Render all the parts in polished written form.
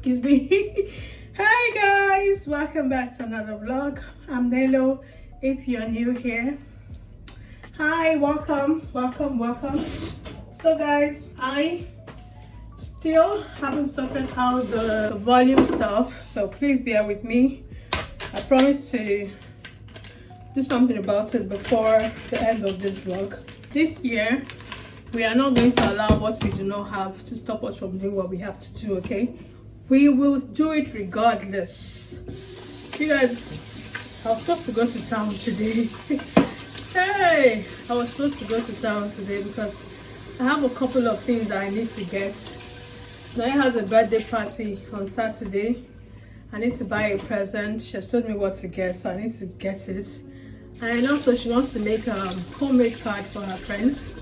excuse me. Hi guys, welcome back to another vlog. I'm Nelo. If you're new here, hi, welcome. So guys, I still haven't sorted out the volume stuff, so please bear with me. I promise to do something about it before the end of this vlog. This year we are not going to allow what we do not have to stop us from doing what we have to do, okay? We will do it regardless. You guys, I was supposed to go to town today. Hey, I was supposed to go to town today because I have a couple of things that I need to get. Naya has a birthday party on Saturday. I need to buy a present. She has told me what to get, so I need to get it. And also she wants to make a homemade card for her friends,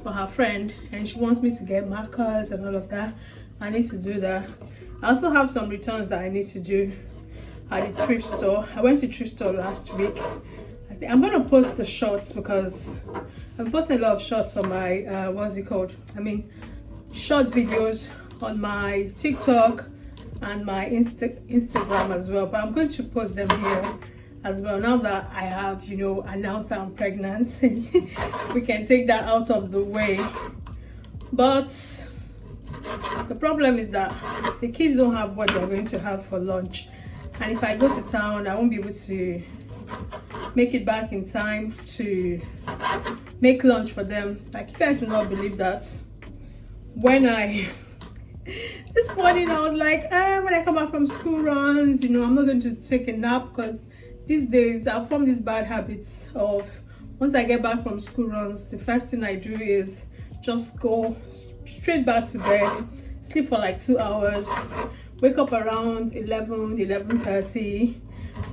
for her friend, and she wants me to get markers and all of that. I need to do that. I also have some returns that I need to do at the thrift store. I went to thrift store last week. I'm gonna post the shorts because I'm posting a lot of shorts on my short videos on my TikTok and my Instagram as well, but I'm going to post them here as well now that I have, you know, announced that I'm pregnant. We can take that out of the way. But the problem is that the kids don't have what they're going to have for lunch, and if I go to town I won't be able to make it back in time to make lunch for them. Like, you guys will not believe that when this morning I was like, when I come back from school runs, you know, I'm not going to take a nap because these days I've formed this bad habits of, once I get back from school runs, the first thing I do is just go straight back to bed, sleep for like 2 hours, wake up around 11:30,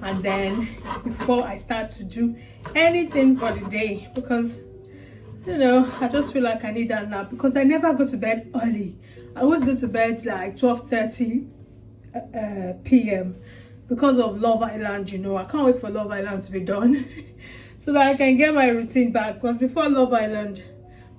and then before I start to do anything for the day, because you know, I just feel like I need that nap because I never go to bed early. I always go to bed like 12:30 p.m. because of Love Island. You know, I can't wait for Love Island to be done so that I can get my routine back, because before Love Island,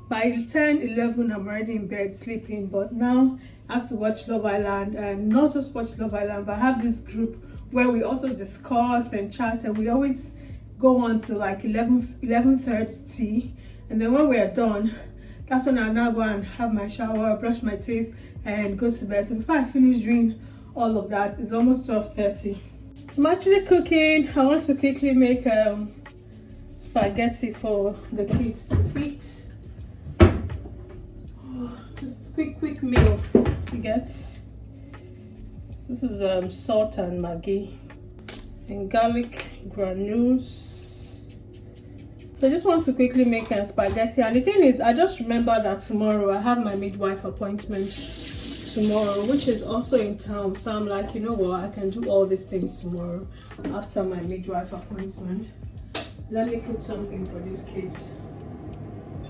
by 10, 11, I'm already in bed sleeping. But now I have to watch Love Island, and not just watch Love Island, but I have this group where we also discuss and chat, and we always go on to like 11:30, and then when we are done, that's when I now go and have my shower, brush my teeth, and go to bed. So before I finish doing all of that, it's almost 12:30. I'm actually cooking. I want to quickly make spaghetti for the kids to eat. Just quick meal to get. This is salt and Maggi and garlic granules. So I just want to quickly make spaghetti. And the thing is, I just remember that tomorrow I have my midwife appointment tomorrow, which is also in town. So I'm like, you know what, I can do all these things tomorrow after my midwife appointment. Let me cook something for these kids.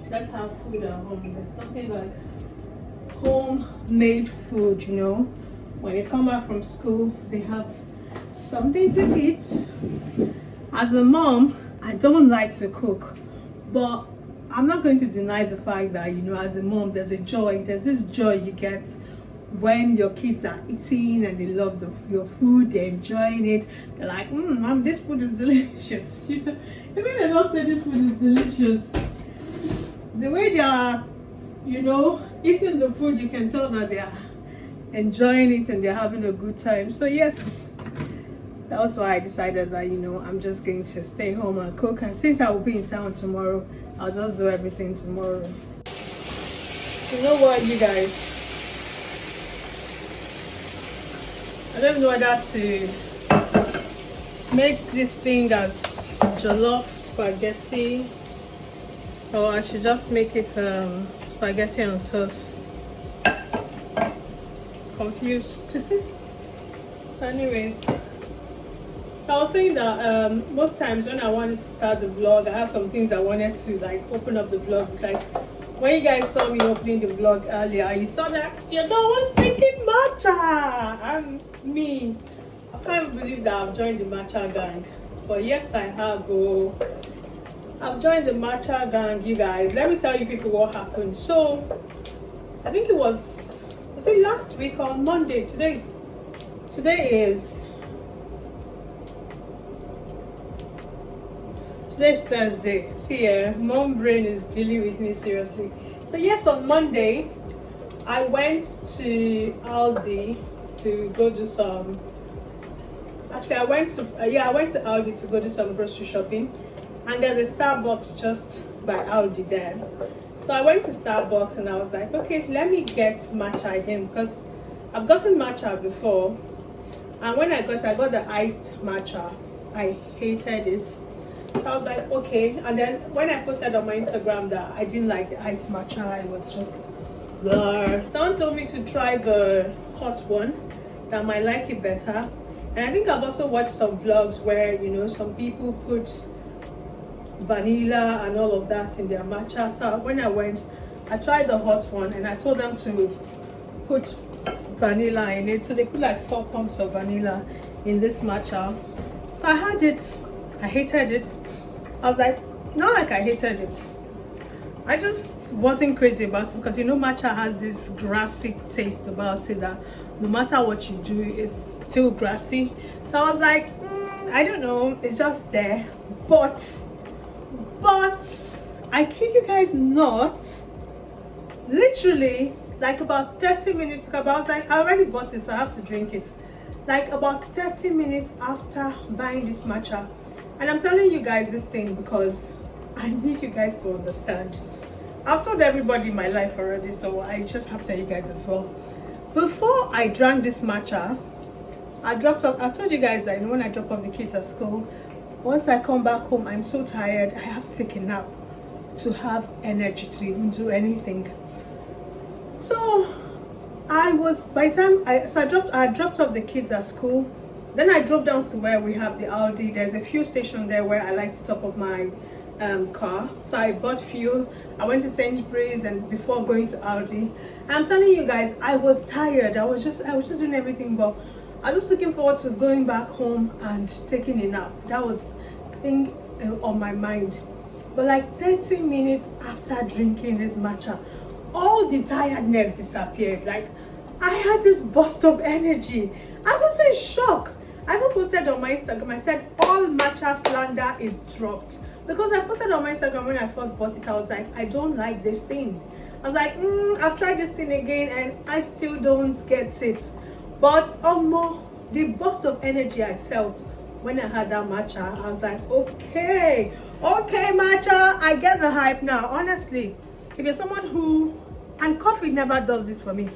Let's have food at home. There's nothing like homemade food, you know. When they come back from school, they have something to eat. As a mom, I don't like to cook, but I'm not going to deny the fact that, you know, as a mom, there's this joy you get when your kids are eating and they love your food, they're enjoying it. They're like, mom, this food is delicious. You know, even if they don't say this food is delicious, the way they are, you know, eating the food, you can tell that they are enjoying it and they're having a good time. So yes, that was why I decided that, you know, I'm just going to stay home and cook. And since I will be in town tomorrow, I'll just do everything tomorrow. You know what, you guys, I don't know whether to make this thing as jollof spaghetti, or I should just make it spaghetti and sauce. Confused. Anyways, so I was saying that most times when I wanted to start the vlog, I have some things I wanted to like open up the vlog. Like when you guys saw me opening the vlog earlier, you saw that your dog was making matcha, and me, I can't believe that I've joined the matcha gang. But yes, I have. I've joined the matcha gang, you guys. Let me tell you people what happened. So I think it was it last week on Monday? Today is Today's Thursday. See, mom brain is dealing with me seriously. So yes, on Monday I went to Aldi to go do some. Actually, I went to Aldi to go do some grocery shopping, and there's a Starbucks just by Aldi there. So I went to Starbucks and I was like, okay, let me get matcha again, because I've gotten matcha before, and when I got the iced matcha. I hated it. So I was like, okay. And then when I posted on my Instagram that I didn't like the iced matcha, it was just blur. Someone told me to try the hot one, that I might like it better. And I think I've also watched some vlogs where, you know, some people put vanilla and all of that in their matcha. So when I went, I tried the hot one and I told them to put vanilla in it. So they put like 4 pumps of vanilla in this matcha. So I had it. I hated it. I was like, not like I hated it, I just wasn't crazy about it, because you know matcha has this grassy taste about it that no matter what you do, it's still grassy. So I was like, I don't know, it's just there. But I kid you guys not, literally like about 30 minutes ago, I was like, I already bought it, so I have to drink it. Like about 30 minutes after buying this matcha. And I'm telling you guys this thing because I need you guys to understand. I've told everybody in my life already, so I just have to tell you guys as well. Before I drank this matcha, I've told you guys that, you know, when I drop off the kids at school, once I come back home, I'm so tired, I have to take a nap to have energy to even do anything. So I dropped off the kids at school. Then I drove down to where we have the Aldi. There's a fuel station there where I like to top up my car. So I bought fuel. I went to Sainsbury's and before going to Aldi. And I'm telling you guys, I was tired. I was just doing everything, but I was looking forward to going back home and taking a nap. That was the thing on my mind. But like 30 minutes after drinking this matcha, all the tiredness disappeared. Like I had this burst of energy. I was in shock. I even posted on my Instagram, I said all matcha slander is dropped, because I posted on my Instagram when I first bought it. I was like, I don't like this thing. I was like, I've tried this thing again and I still don't get it. But the burst of energy I felt when I had that matcha, I was like, okay matcha, I get the hype now. Honestly, if you're someone who, and coffee never does this for me.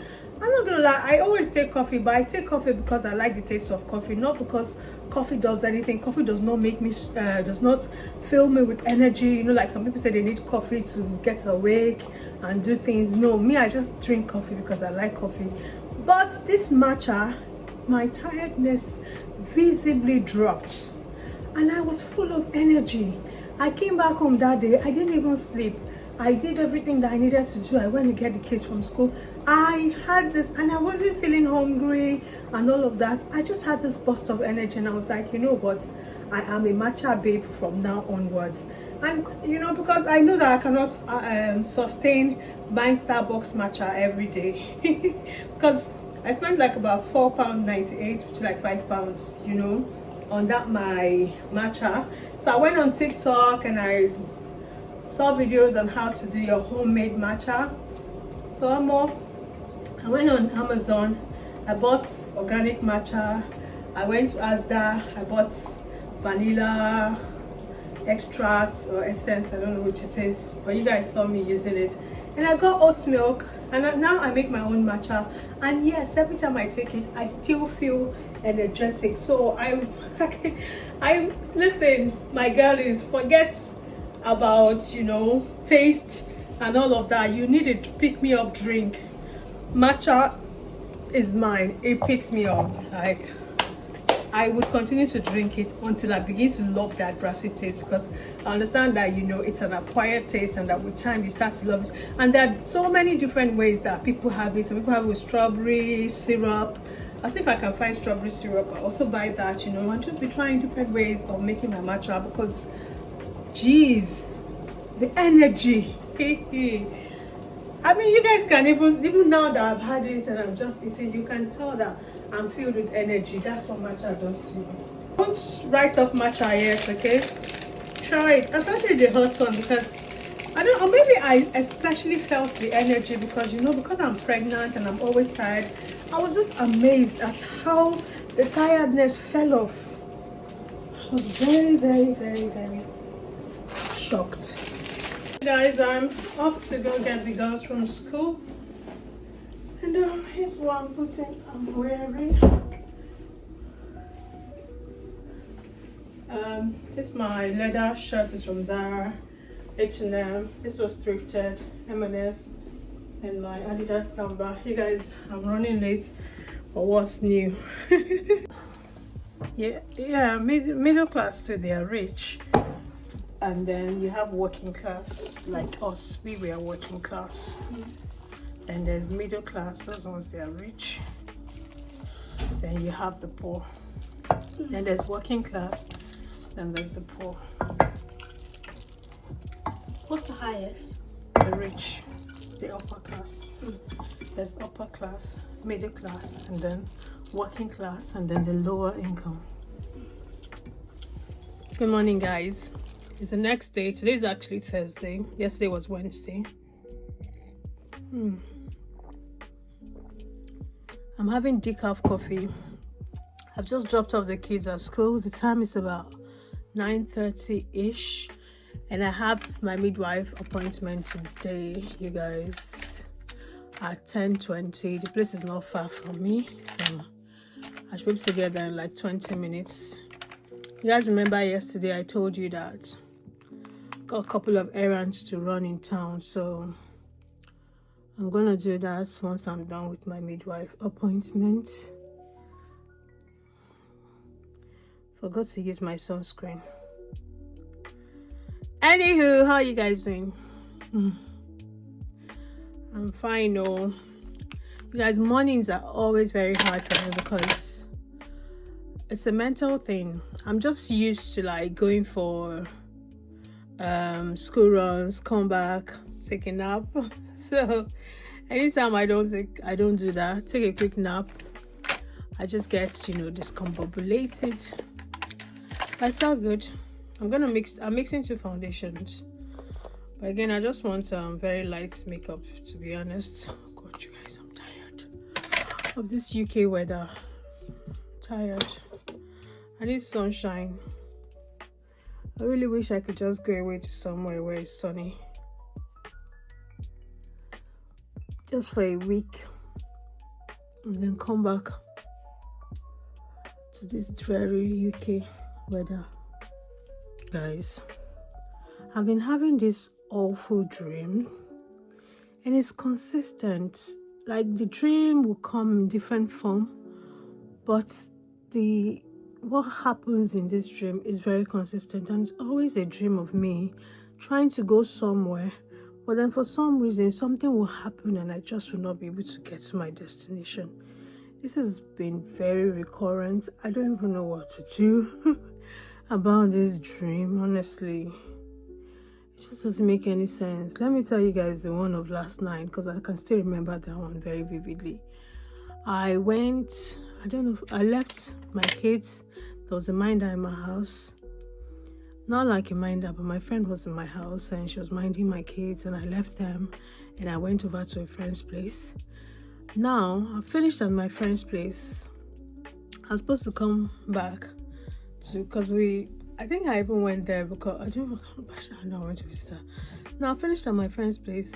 I'm not gonna lie, I always take coffee, but I take coffee because I like the taste of coffee, not because coffee does anything. Coffee does not make me, does not fill me with energy. You know, like some people say they need coffee to get awake and do things. No, me, I just drink coffee because I like coffee. But this matcha, my tiredness visibly dropped, and I was full of energy. I came back home that day, I didn't even sleep. I did everything that I needed to do. I went to get the kids from school. I had this, and I wasn't feeling hungry and all of that. I just had this burst of energy, and I was like, you know what? I am a matcha babe from now onwards. And you know, because I know that I cannot sustain buying Starbucks matcha every day, because I spent like about £4.98, which is like £5, you know, on that my matcha. So I went on TikTok and I saw videos on how to do your homemade matcha. So I went on Amazon, I bought organic matcha. I went to Asda, I bought vanilla extracts or essence, I don't know which it is, but you guys saw me using it. And I got oat milk, and now I make my own matcha. And yes, every time I take it, I still feel energetic. So I listen, my girlies, forget about, you know, taste and all of that. You need a pick me up drink. Matcha is mine. It picks me up. Like, I would continue to drink it until I begin to love that grassy taste, because I understand that, you know, it's an acquired taste, and that with time you start to love it. And there are so many different ways that people have it. Some people have it with strawberry syrup. I'll see if I can find strawberry syrup. I'll also buy that, you know, and just be trying different ways of making my matcha, because geez, the energy. I mean, you guys can even now that I've had this and I'm just eating, you can tell that I'm filled with energy. That's what matcha does to you. Don't write off matcha yet, okay? Try it, especially the hot one, because I don't know, maybe I especially felt the energy because, you know, because I'm pregnant and I'm always tired. I was just amazed at how the tiredness fell off. I was very, very, very, very shocked. Guys, I'm off to go get the girls from school. And here's what I'm wearing. This my leather shirt is from Zara, H&M. This was thrifted, M&S, and my Adidas Samba. You guys, I'm running late, but what's new? yeah, middle class too. They are rich, and then you have working class like us. We were working class. And there's middle class, those ones they are rich. Then you have the poor. Then there's working class, then there's the poor. What's the highest? The rich, the upper class. There's upper class, middle class, and then working class, and then the lower income. Good morning, guys. It's the next day. Today is actually Thursday. Yesterday was Wednesday. I'm having decaf coffee. I've just dropped off the kids at school. The time is about 9:30-ish, and I have my midwife appointment today, you guys, at 10:20. The place is not far from me, so I should be able to get there in like 20 minutes. You guys remember yesterday I told you that got a couple of errands to run in town, so I'm gonna do that once I'm done with my midwife appointment. Forgot to use my sunscreen. Anywho, how are you guys doing? I'm fine. Oh, you guys, mornings are always very hard for me because it's a mental thing. I'm just used to like going for school runs, come back, take a nap. So anytime I don't do that, take a quick nap, I just get, discombobulated. That's all good. I'm mixing 2 foundations, but again, I just want very light makeup, to be honest. Oh God, you guys, I'm tired of this UK weather. Tired. I need sunshine. I really wish I could just go away to somewhere where it's sunny, just for a week, and then come back to this dreary UK weather. Guys, I've been having this awful dream, and it's consistent. Like, the dream will come in different form, but what happens in this dream is very consistent, and it's always a dream of me trying to go somewhere, but then for some reason something will happen and I just will not be able to get to my destination. This has been very recurrent. I don't even know what to do about this dream, honestly. It just doesn't make any sense. Let me tell you guys the one of last night, because I can still remember that one very vividly. I left my kids. There was a minder in my house. Not like a minder, but my friend was in my house and she was minding my kids, and I left them and I went over to a friend's place. Now, I finished at my friend's place. I was supposed to come back because I think I even went there because I went to visit her. Now, I finished at my friend's place.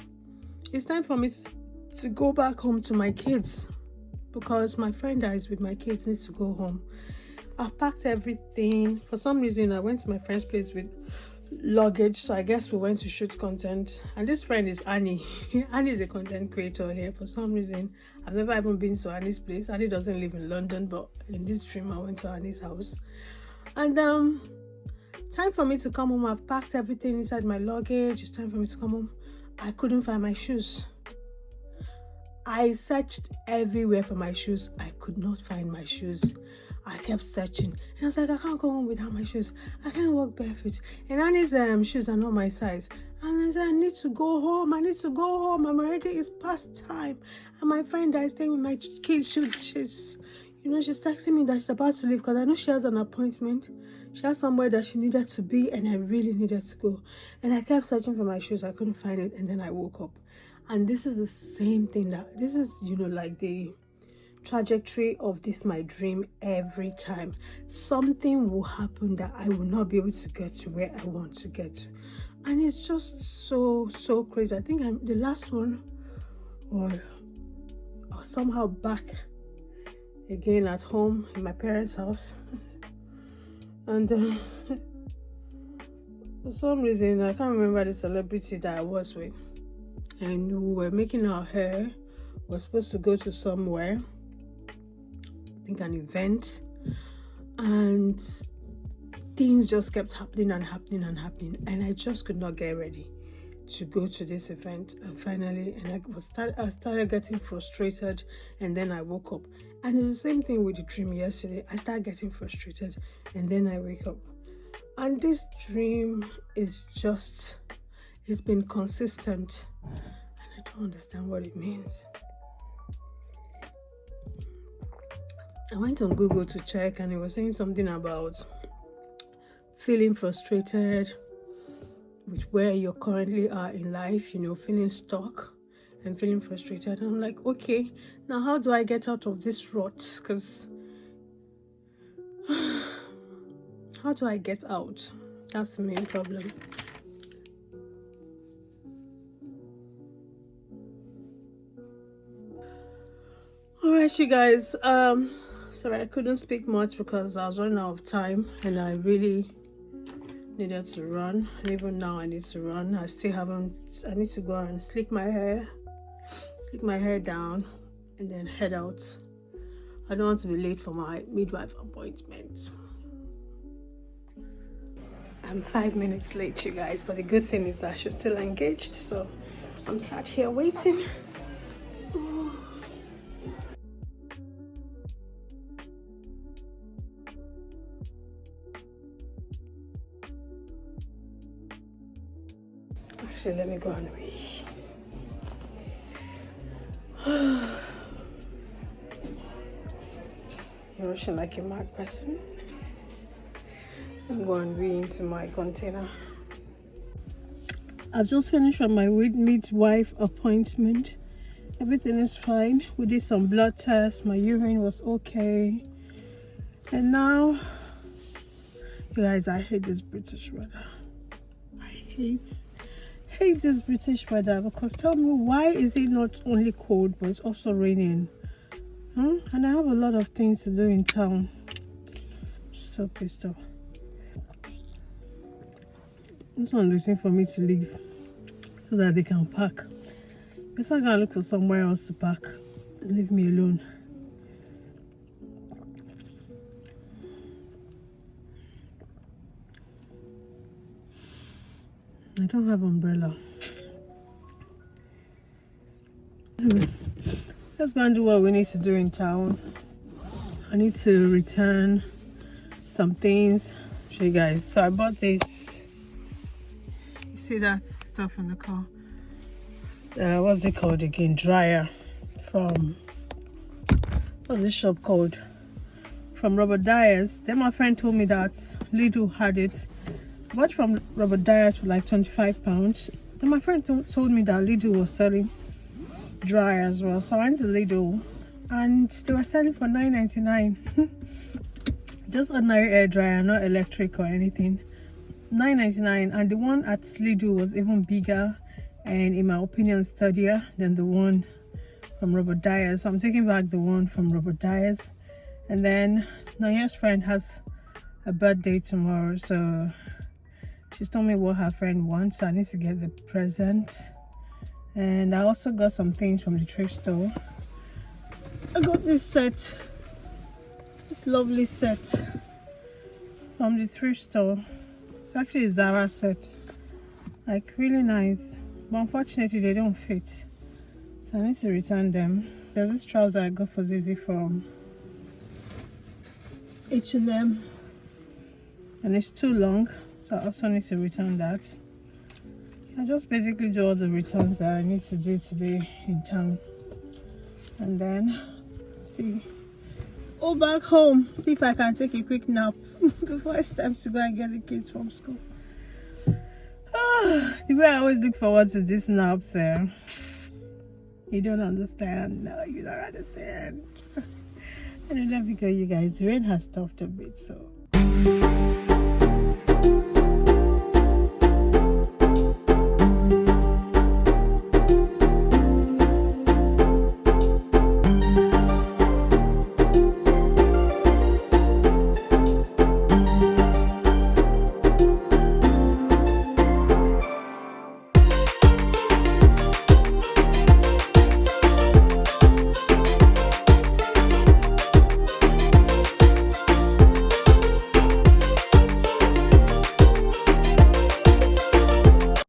It's time for me to go back home to my kids, because my friend that is with my kids needs to go home. I've packed everything. For some reason, I went to my friend's place with luggage, so I guess we went to shoot content. And this friend is Annie. Annie is a content creator here. For some reason, I've never even been to Annie's place. Annie doesn't live in London, but in this dream, I went to Annie's house. And time for me to come home. I've packed everything inside my luggage. It's time for me to come home. I couldn't find my shoes. I searched everywhere for my shoes. I could not find my shoes. I kept searching, and I was like, I can't go home without my shoes. I can't walk barefoot. And Annie's shoes are not my size. And I said, I need to go home. I'm already, it's past time. And my friend that is staying with my kids, she's, You know, she's texting me that she's about to leave because I know she has an appointment. She has somewhere that she needed to be, and I really needed to go. And I kept searching for my shoes. I couldn't find it, and then I woke up. And this is the same thing this is, you know, like the trajectory of this my dream. Every time something will happen that I will not be able to get to where I want to get to. And it's just so crazy. I think I'm the last one, or somehow back again at home in my parents' house. And for some reason I can't remember the celebrity that I was with, and we were making our hair. We were supposed to go to somewhere, I think an event, and things just kept happening, and I just could not get ready to go to this event. And finally, I started getting frustrated, and then I woke up. And it's the same thing with the dream yesterday. I started getting frustrated, and then I wake up. And this dream is just, it's been consistent, and I don't understand what it means. I went on Google to check, and it was saying something about feeling frustrated with where you currently are in life, you know, feeling stuck and feeling frustrated. And I'm like, okay, now how do I get out of this rut? Because how do I get out? That's the main problem. All right, you guys, sorry I couldn't speak much because I was running out of time, and I really needed to run. And even now I need to run. I need to go and slick my hair down, and then head out. I don't want to be late for my midwife appointment. I'm 5 minutes late, you guys, but the good thing is that she's still engaged, so I'm sat here waiting. Actually, let me go and read. You're rushing like a mad person. I'm going to read into my container. I've just finished from my midwife appointment. Everything is fine. We did some blood tests. My urine was okay. And now, you guys, I hate this British weather. I hate this British weather, because tell me, why is it not only cold but it's also raining? And I have a lot of things to do in town. So pissed off. This one waiting for me to leave so that they can park. Guess I'm gonna look for somewhere else to park and leave me alone. I don't have umbrella. Let's go and do what we need to do in town. I need to return some things. Show you guys. So I bought this. You see that stuff in the car? What's it called again? Dryer from, what's this shop called? From Robert Dyer's. Then my friend told me that Lidl had it. I bought from Robert Dyer's for like £25. Then my friend told me that Lidl was selling dryer as well. So I went to Lidl and they were selling for £9.99. Just ordinary air dryer, not electric or anything. £9.99. And the one at Lidl was even bigger and, in my opinion, sturdier than the one from Robert Dyer's. So I'm taking back the one from Robert Dyer's. And then Naya's friend has a birthday tomorrow, so she's told me what her friend wants, so I need to get the present. And I also got some things from the thrift store. I got this set, this lovely set from the thrift store. It's actually a Zara set, like really nice, but unfortunately they don't fit, so I need to return them. There's this trouser I got for Zizi from H&M, and it's too long, so I also need to return that. I just basically do all the returns that I need to do today in town, and then see go back home, see if I can take a quick nap before it's time to go and get the kids from school. The way I always look forward to these naps, you don't understand. No, you don't understand. I don't know because you guys, the rain has stopped a bit, so.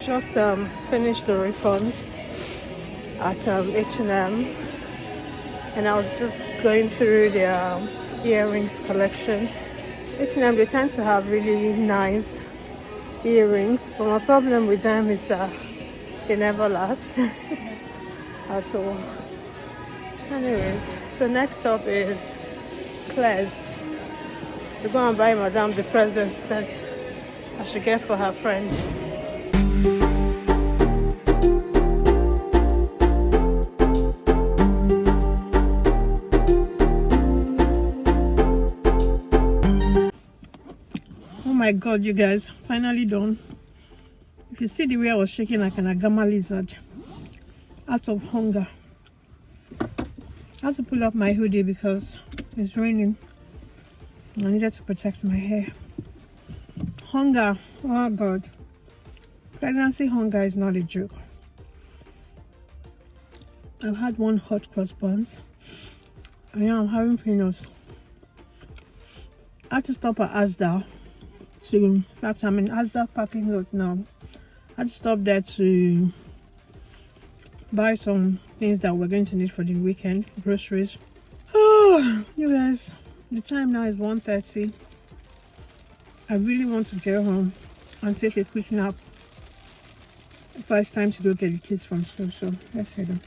Just finished the refund at H&M, and I was just going through their earrings collection. H&M, they tend to have really nice earrings, but my problem with them is they never last at all. Anyways, so next up is Claire's to go and buy Madame the present she said I should get for her friend. Oh my god, you guys, finally done. If you see the way I was shaking like an agama lizard out of hunger. I had to pull up my hoodie because it's raining. I needed to protect my hair. Hunger, oh god. Pregnancy hunger is not a joke. I've had one hot cross buns, and now I'm having peanuts. I had to stop at Asda in fact, I'm in Asda parking lot now. I had to stop there to buy some things that we're going to need for the weekend, groceries. Oh, you guys, the time now is 1:30. I really want to get home and take a quick nap before it's time to go get the kids from school, so let's head on.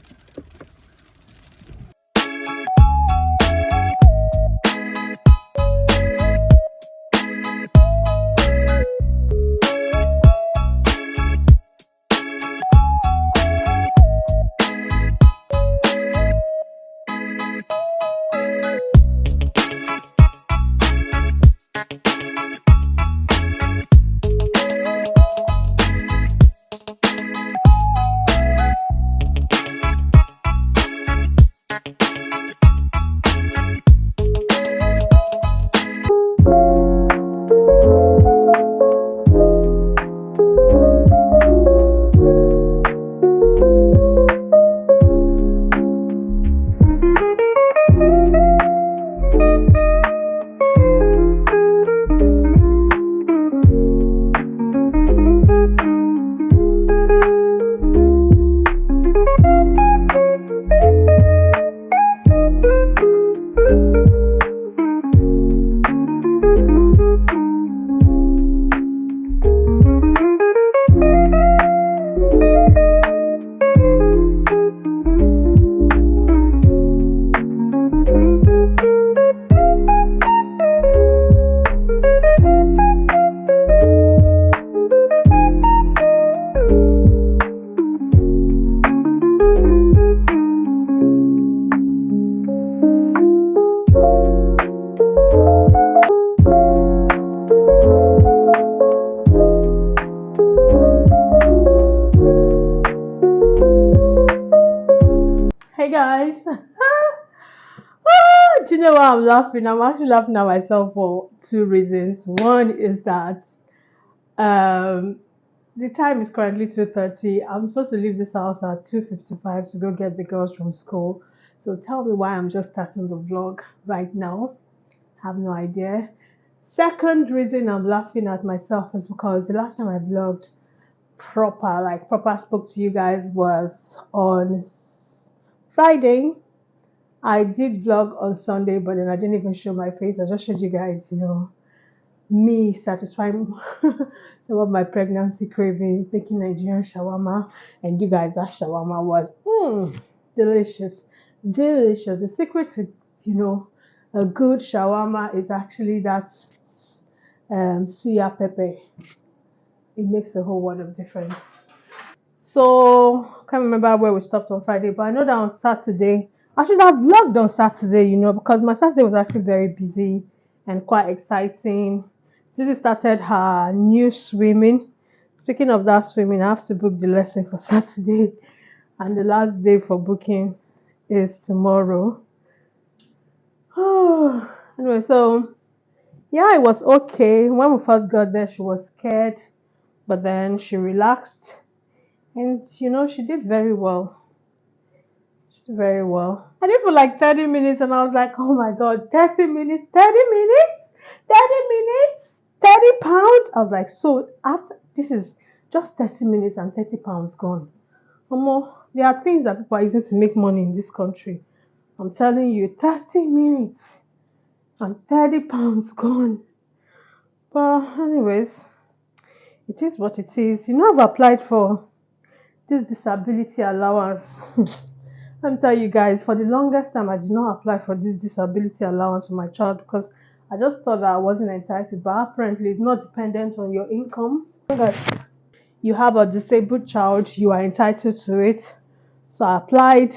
Hey guys, do you know why I'm laughing? I'm actually laughing at myself for two reasons. One is that the time is currently 2:30. I'm supposed to leave this house at 2:55 to go get the girls from school. So tell me why I'm just starting the vlog right now. Have no idea. Second reason I'm laughing at myself is because the last time I vlogged proper spoke to you guys was on Friday. I did vlog on Sunday, but then I didn't even show my face. I just showed you guys, me satisfying some of my pregnancy cravings, making Nigerian shawarma, and you guys, that shawarma was delicious, delicious. The secret to a good shawarma is actually that suya pepper. It makes a whole world of difference. So can't remember where we stopped on Friday, but I know that on Saturday I should have vlogged on Saturday, because my Saturday was actually very busy and quite exciting. This started her new swimming. Speaking of that swimming, I have to book the lesson for Saturday, and the last day for booking is tomorrow. Anyway, so yeah, it was okay. When we first got there, she was scared, but then she relaxed, and she did very well. Very well. I did for like 30 minutes and I was like, oh my god, 30 minutes, 30 minutes, 30 minutes, 30 pounds. I was like, so after this is just 30 minutes and 30 pounds gone. There are things that people are using to make money in this country. I'm telling you, 30 minutes and 30 pounds gone. But anyways, it is what it is. I've applied for this disability allowance. Let me tell you guys, for the longest time, I did not apply for this disability allowance for my child because I just thought that I wasn't entitled. But apparently, it's not dependent on your income. As long as you have a disabled child, you are entitled to it. So I applied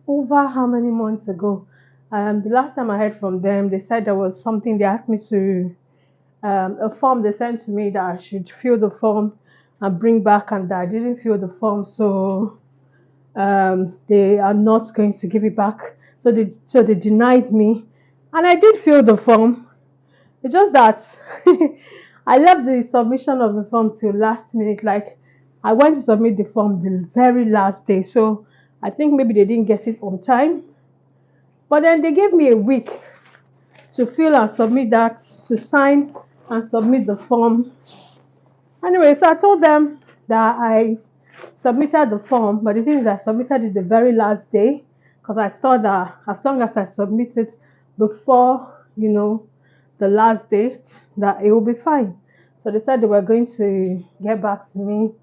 over how many months ago? The last time I heard from them, they said there was something they asked me to, a form they sent to me that I should fill the form and bring back, and that I didn't fill the form. So they are not going to give it back. So they denied me, and I did fill the form. It's just that I left the submission of the form till last minute. Like I went to submit the form the very last day, so I think maybe they didn't get it on time. But then they gave me a week to fill and submit that, to sign and submit the form. Anyway, so I told them that I submitted the form, but the thing is, I submitted it the very last day because I thought that as long as I submit it before, the last date, that it will be fine. So they said they were going to get back to me,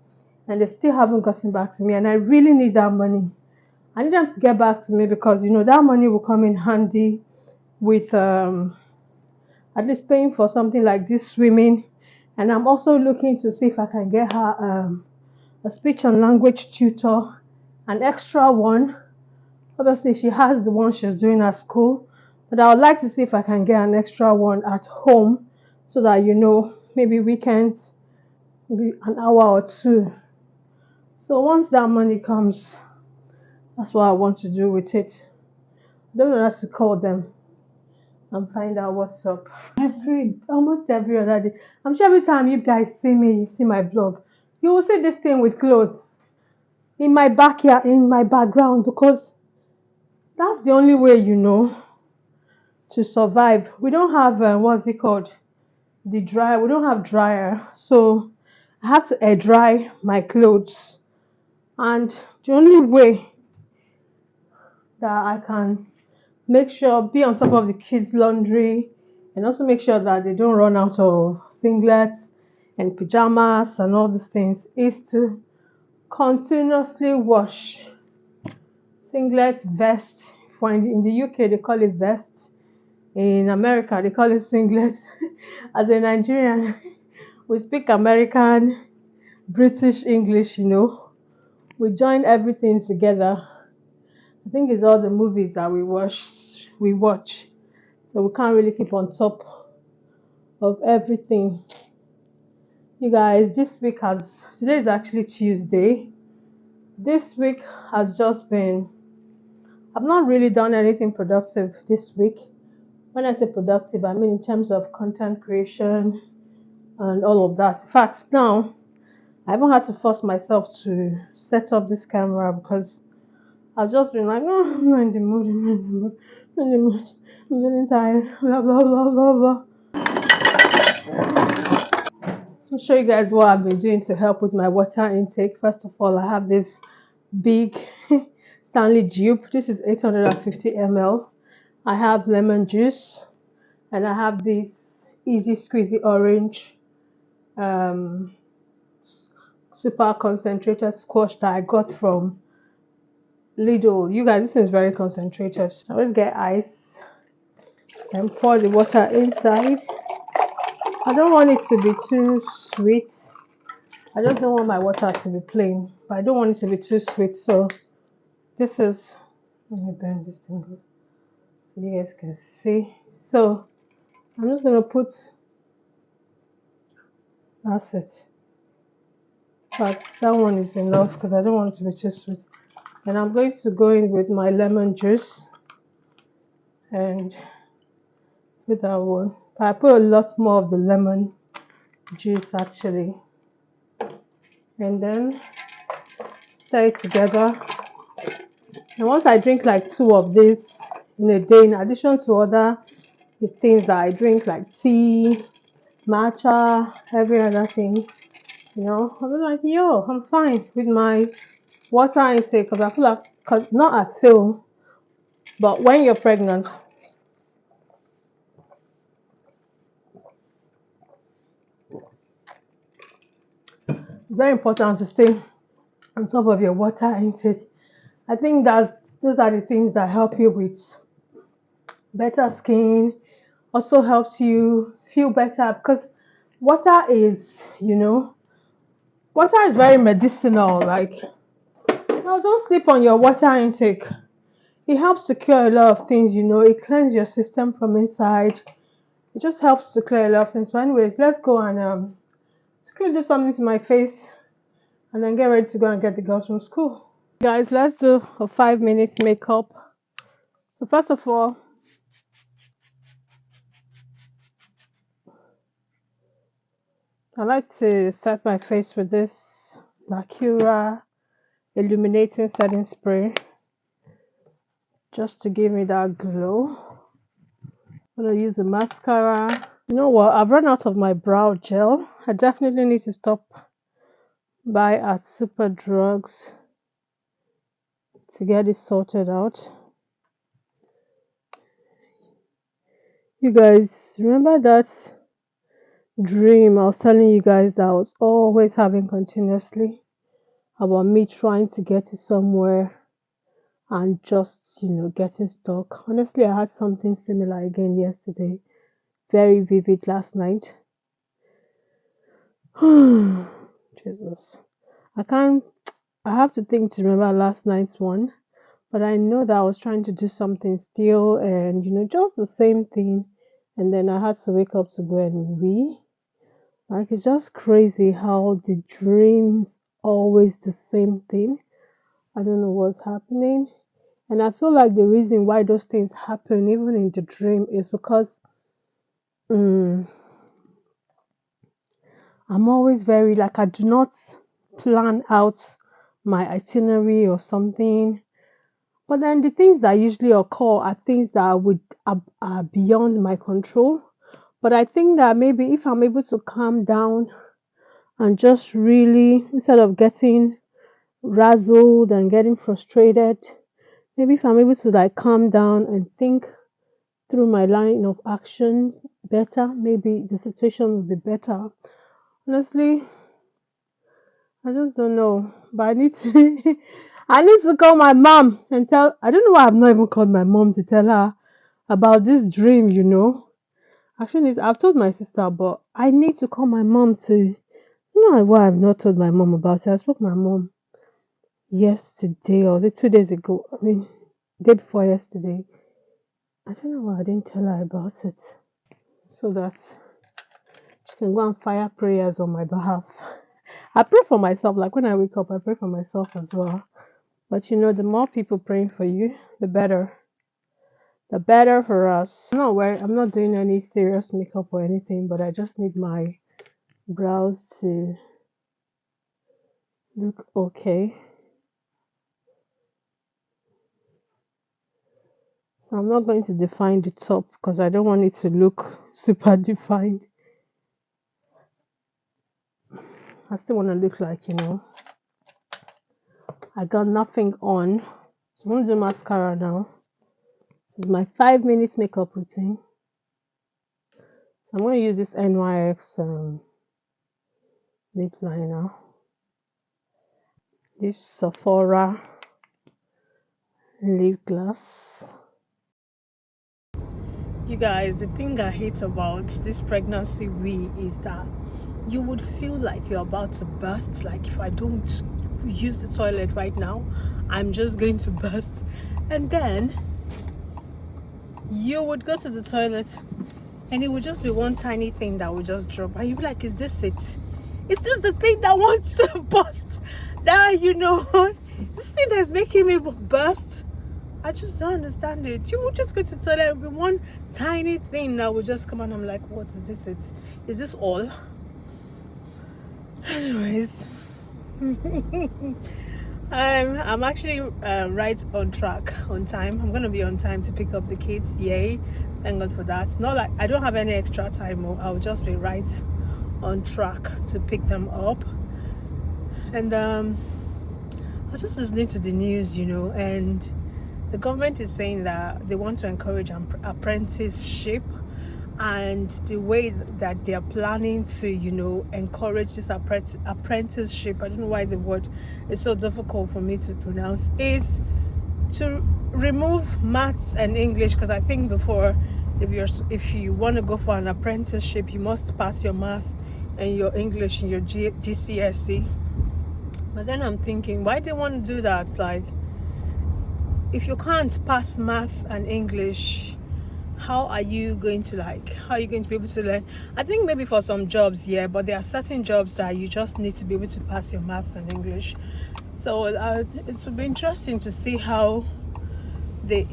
and they still haven't gotten back to me. And I really need that money. I need them to get back to me because that money will come in handy with at least paying for something like this swimming. And I'm also looking to see if I can get her a speech and language tutor, an extra one. Obviously, she has the one she's doing at school, but I would like to see if I can get an extra one at home so that, maybe weekends, maybe an hour or two. So once that money comes, that's what I want to do with it. I don't know how to call them and find out what's up. Almost every other day. I'm sure every time you guys see me, you see my vlog, you will see this thing with clothes in my backyard, in my background, because that's the only way to survive. We don't have what's it called, the dryer. We don't have dryer, so I have to air dry my clothes, and the only way that I can make sure be on top of the kids laundry and also make sure that they don't run out of singlets and pajamas and all these things is to continuously wash singlet, vest. For in the UK they call it vest. In America they call it singlet. As a Nigerian, we speak American, British English, We join everything together. I think it's all the movies that we watch. So we can't really keep on top of everything. You guys, today is actually Tuesday. This week has just been, I've not really done anything productive this week. When I say productive, I mean in terms of content creation and all of that. In fact, now I haven't had to force myself to set up this camera because I've just been like, oh, I'm not in the mood, I'm not in the mood, I'm not in the mood, I'm feeling tired, blah blah blah blah blah. I'll show you guys what I've been doing to help with my water intake. First of all, I have this big Stanley Dupe. This is 850 ml. I have lemon juice, and I have this easy squeezy orange um, super concentrated squash that I got from Lidl. You guys, this is very concentrated. I always get ice and pour the water inside. I don't want it to be too sweet. I just don't want my water to be plain, but I don't want it to be too sweet. So this is, let me bend this thing up so you guys can see. So I'm just gonna put, that's it. But that one is enough because I don't want it to be too sweet. And I'm going to go in with my lemon juice and with that one. I put a lot more of the lemon juice actually. And then stir it together. And once I drink like 2 of these in a day, in addition to other things that I drink like tea, matcha, every other thing, I'll be like, yo, I'm fine with my water intake because I feel like, cause not I feel, but when you're pregnant, it's very important to stay on top of your water intake. I think those are the things that help you with better skin, also helps you feel better because water is, water is very medicinal. Like, don't sleep on your water intake. It helps to cure a lot of things, it cleanses your system from inside. It just helps to clear a lot of things. But anyways, let's go and do something to my face and then get ready to go and get the girls from school. Guys, let's do a 5 minutes makeup. So first of all, I like to set my face with this Recurrent illuminating setting spray just to give me that glow. I'm gonna use the mascara. You know what? I've run out of my brow gel. I definitely need to stop by at Super Drugs to get it sorted out. You guys remember that dream I was telling you guys that I was always having continuously about me trying to get to somewhere and just getting stuck? Honestly, I had something similar again yesterday, very vivid last night. Jesus, I have to think to remember last night's one, but I know that I was trying to do something still and just the same thing, and then I had to wake up to go and like, it's just crazy how the dreams always the same thing. I don't know what's happening. And I feel like the reason why those things happen, even in the dream, is because mm, I'm always very, like, I do not plan out my itinerary or something. But then the things that usually occur are things that are beyond my control. But I think that maybe if I'm able to calm down and just really, instead of getting razzled and getting frustrated, maybe if I'm able to like calm down and think through my line of action better, maybe the situation will be better. Honestly, I just don't know. But I need to I need to call my mom and tell. I don't know why I've not even called my mom to tell her about this dream. Actually, I've told my sister, but I need to call my mom to. You know why I've not told my mom about it? I spoke to my mom yesterday, or was it 2 days ago? I mean, day before yesterday. I don't know why I didn't tell her about it. So that she can go and fire prayers on my behalf. I pray for myself. Like when I wake up, I pray for myself as well. But the more people praying for you, the better. The better for us. I'm not doing any serious makeup or anything, but I just need my brows to look okay. So I'm not going to define the top because I don't want it to look super defined. I still want to look like, I got nothing on. So I'm going to do mascara now. This is my 5 minutes makeup routine. So I'm going to use this NYX lip liner. This Sephora lip gloss. You guys, the thing I hate about this pregnancy wee is that you would feel like you're about to burst. Like, if I don't use the toilet right now, I'm just going to burst. And then you would go to the toilet and it would just be one tiny thing that would just drop, and you'd be like, is this it? Is this the thing that wants to burst? That, you know, this thing that's making me burst? I just don't understand it. You would just go to the toilet and be one tiny thing that would just come, and I'm like, what is this? Is this all? Anyways, I'm actually right on track, on time. I'm gonna be on time to pick up the kids. Yay! Thank God for that. Not like I don't have any extra time. I'll just be right on track to pick them up. And I was just listening to the news, you know, and the government is saying that they want to encourage apprenticeship, and the way that they are planning to, you know, encourage this apprenticeship, I don't know why the word is so difficult for me to pronounce, is to remove maths and English. Because I think before, if you want to go for an apprenticeship, you must pass your math and your English and your GCSE. But then I'm thinking, why do they want to do that? Like, if you can't pass math and English, how are you going to be able to learn? I think maybe for some jobs, yeah, but there are certain jobs that you just need to be able to pass your math and English. So it will be interesting to see how they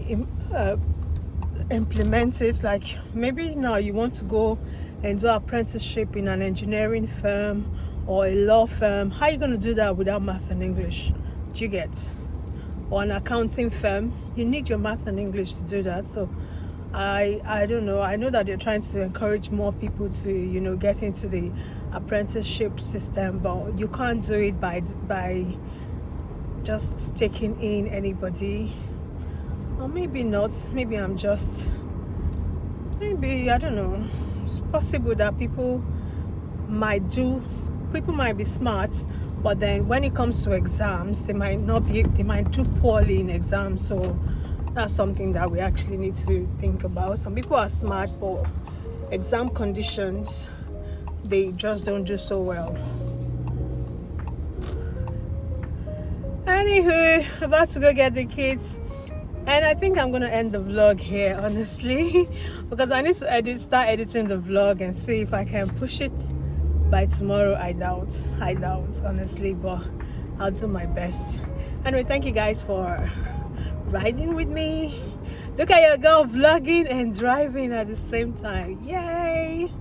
implement it. Like, maybe now you want to go and do apprenticeship in an engineering firm or a law firm. How are you going to do that without math and English? Do you get? Or an accounting firm, you need your math and English to do that. So I don't know. I know that they're trying to encourage more people to, you know, get into the apprenticeship system, but you can't do it by just taking in anybody. Or maybe not. Maybe I don't know. It's possible that people might be smart, but then when it comes to exams, they might do poorly in exams. So that's something that we actually need to think about. Some people are smart, but exam conditions, they just don't do so well. Anywho, about to go get the kids, and I think I'm gonna end the vlog here, honestly, because I need to start editing the vlog and see if I can push it by tomorrow. I doubt, honestly, but I'll do my best. Anyway, thank you guys for riding with me. Look at your girl vlogging and driving at the same time. Yay!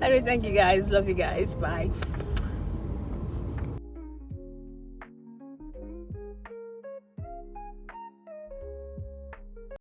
Anyway, thank you guys. Love you guys. Bye.